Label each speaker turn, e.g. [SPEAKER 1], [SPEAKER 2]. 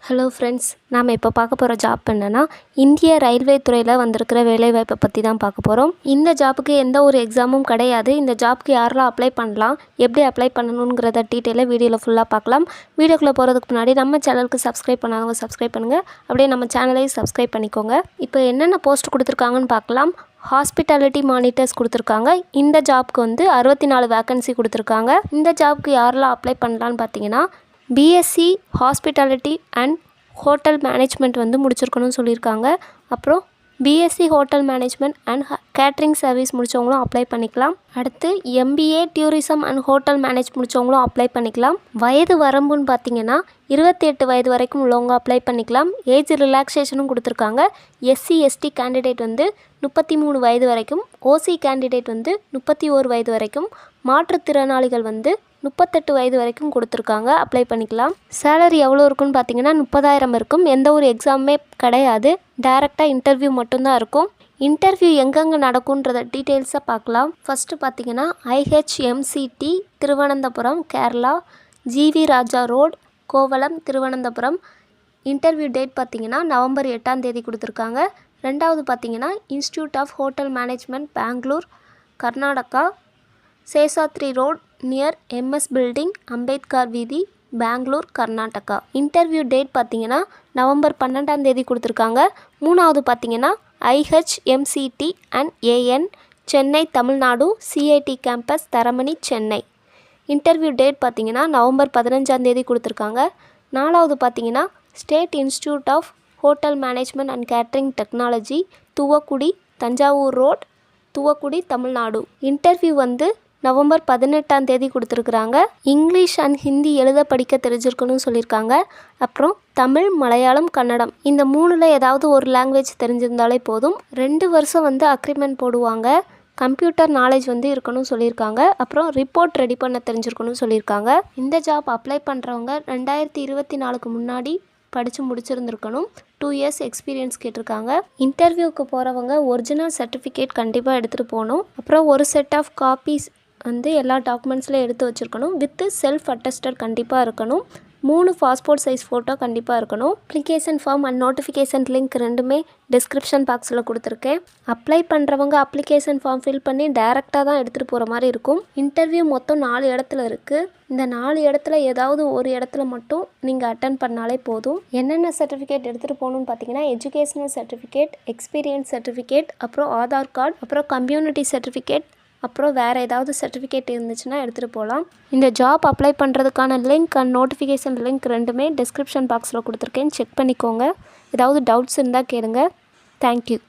[SPEAKER 1] Hello friends, நாம் இப்போ பார்க்க போகிற ஜாப் என்னென்னா இந்திய ரயில்வே துறையில் வந்திருக்கிற வேலைவாய்ப்பை பற்றி தான் பார்க்க போகிறோம். இந்த ஜாப்புக்கு எந்த ஒரு எக்ஸாமும் கிடையாது. இந்த ஜாப்புக்கு யாரெல்லாம் அப்ளை பண்ணலாம், எப்படி அப்ளை பண்ணணுங்கிறத டீட்டெயிலாக வீடியோவில் ஃபுல்லாக பார்க்கலாம். வீடியோக்குள்ளே போகிறதுக்கு முன்னாடி நம்ம சேனலுக்கு சப்ஸ்கிரைப் பண்ணாதவங்க சப்ஸ்கிரைப் பண்ணுங்கள். அப்படியே நம்ம சேனலையும் சப்ஸ்கிரைப் பண்ணிக்கோங்க. இப்போ என்னென்ன போஸ்ட் கொடுத்துருக்காங்கன்னு பார்க்கலாம். ஹாஸ்பிட்டாலிட்டி மானிட்டர்ஸ் கொடுத்துருக்காங்க. இந்த ஜாப்க்கு 64 வேக்கன்சி கொடுத்துருக்காங்க. இந்த ஜாப்க்கு யாரெல்லாம் அப்ளை பண்ணலான்னு பார்த்தீங்கன்னா BSc hospitality and hotel management முடிச்சிருக்கணும்னு சொல்லியிருக்காங்க. அப்புறம் BSc hotel management and catering service முடித்தவங்களும் அப்ளை பண்ணிக்கலாம். அடுத்து MBA tourism and hotel manage முடித்தவங்களும் அப்ளை பண்ணிக்கலாம். வயது வரம்புன்னு பார்த்தீங்கன்னா 28 வயது வரைக்கும் உள்ளவங்க அப்ளை பண்ணிக்கலாம். ஏஜ் ரிலாக்ஸேஷனும் கொடுத்துருக்காங்க. எஸ்சி எஸ்டி கேண்டிடேட் 33 வயது வரைக்கும், ஓசி கேண்டிடேட் 31 வயது வரைக்கும், மாற்றுத்திறனாளிகள் 38 வயது வரைக்கும் கொடுத்துருக்காங்க. அப்ளை பண்ணிக்கலாம். சேலரி எவ்வளோ இருக்குன்னு பார்த்தீங்கன்னா 30,000 இருக்கும். எந்த ஒரு எக்ஸாமுமே கிடையாது. டைரெக்டாக இன்டர்வியூ மட்டும்தான் இருக்கும். இன்டர்வியூ எங்கெங்கே நடக்கும்ன்றத டீட்டெயில்ஸாக பார்க்கலாம். ஃபஸ்ட்டு பார்த்தீங்கன்னா IHMCT Thiruvananthapuram Kerala, GV Raja road Kovalam Thiruvananthapuram. Interview date பார்த்தீங்கன்னா நவம்பர் 8ஆம் தேதி கொடுத்துருக்காங்க. ரெண்டாவது பார்த்தீங்கன்னா institute of hotel management Bangalore Karnataka, Seshadri road near MS building, Ambedkar வீதி, பெங்களூர் கர்நாடகா. இன்டர்வியூ டேட் பார்த்தீங்கன்னா நவம்பர் 12ஆம் தேதி கொடுத்துருக்காங்க. மூணாவது பார்த்தீங்கன்னா IHMCT and AN Chennai Tamil Nadu CIT campus Taramani Chennai. Interview date பார்த்தீங்கன்னா நவம்பர் 15ஆம் தேதி கொடுத்துருக்காங்க. நாலாவது பார்த்தீங்கன்னா state institute of hotel management and catering technology துவக்குடி Thanjavur road Thuvakudi Tamil Nadu. Interview November 18ஆம் தேதி கொடுத்துருக்குறாங்க. இங்கிலீஷ் அண்ட் ஹிந்தி எழுத படிக்க தெரிஞ்சிருக்கணும்னு சொல்லியிருக்காங்க. அப்புறம் தமிழ், மலையாளம், கன்னடம் இந்த மூணில் ஏதாவது ஒரு லாங்குவேஜ் தெரிஞ்சிருந்தாலே போதும். 2 வருஷம் அக்ரிமெண்ட் போடுவாங்க. கம்ப்யூட்டர் நாலேஜ் இருக்கணும்னு சொல்லியிருக்காங்க. அப்புறம் ரிப்போர்ட் ரெடி பண்ண தெரிஞ்சிருக்கணும்னு சொல்லியிருக்காங்க. இந்த ஜாப் அப்ளை பண்ணுறவங்க 2024க்கு முன்னாடி படித்து முடிச்சிருந்துருக்கணும். 2 இயர்ஸ் எக்ஸ்பீரியன்ஸ் கேட்டிருக்காங்க. இன்டர்வியூக்கு போகிறவங்க ஒரிஜினல் சர்டிஃபிகேட் கண்டிப்பாக எடுத்துகிட்டு போகணும். அப்புறம் ஒரு செட் ஆஃப் காப்பீஸ் எல்லா டாக்குமெண்ட்ஸ்லையும் எடுத்து வச்சுருக்கணும். வித் செல்ஃப் அட்டஸ்டட் கண்டிப்பாக இருக்கணும். 3 பாஸ்போர்ட் சைஸ் ஃபோட்டோ கண்டிப்பாக இருக்கணும். Application form and notification link ரெண்டுமே டிஸ்கிரிப்ஷன் பாக்ஸில் கொடுத்துருக்கேன். அப்ளை பண்ணுறவங்க அப்ளிகேஷன் ஃபார்ம் ஃபில் பண்ணி டைரெக்டாக தான் எடுத்துகிட்டு போகிற மாதிரி இருக்கும். இன்டர்வியூ மொத்தம் 4 இடத்துல இருக்குது. இந்த 4 இடத்துல ஏதாவது ஒரு இடத்துல மட்டும் நீங்கள் அட்டன் பண்ணாலே போதும். என்னென்ன சர்டிஃபிகேட் எடுத்துகிட்டு போகணுன்னு பார்த்தீங்கன்னா எஜுகேஷனல் சர்டிஃபிகேட், எக்ஸ்பீரியன்ஸ் சர்டிஃபிகேட், அப்புறம் ஆதார் கார்டு, அப்புறம் கம்யூனிட்டி சர்டிஃபிகேட், அப்புறம் வேறு ஏதாவது சர்டிஃபிகேட் இருந்துச்சுன்னா எடுத்துகிட்டு போகலாம். இந்த ஜாப் அப்ளை பண்ணுறதுக்கான லிங்க் அண்ட் நோட்டிஃபிகேஷன் லிங்க் ரெண்டுமே டிஸ்கிரிப்ஷன் பாக்ஸில் கொடுத்துருக்கேன். செக் பண்ணிக்கோங்க. ஏதாவது டவுட்ஸ் இருந்தால் கேளுங்க. தேங்க்யூ.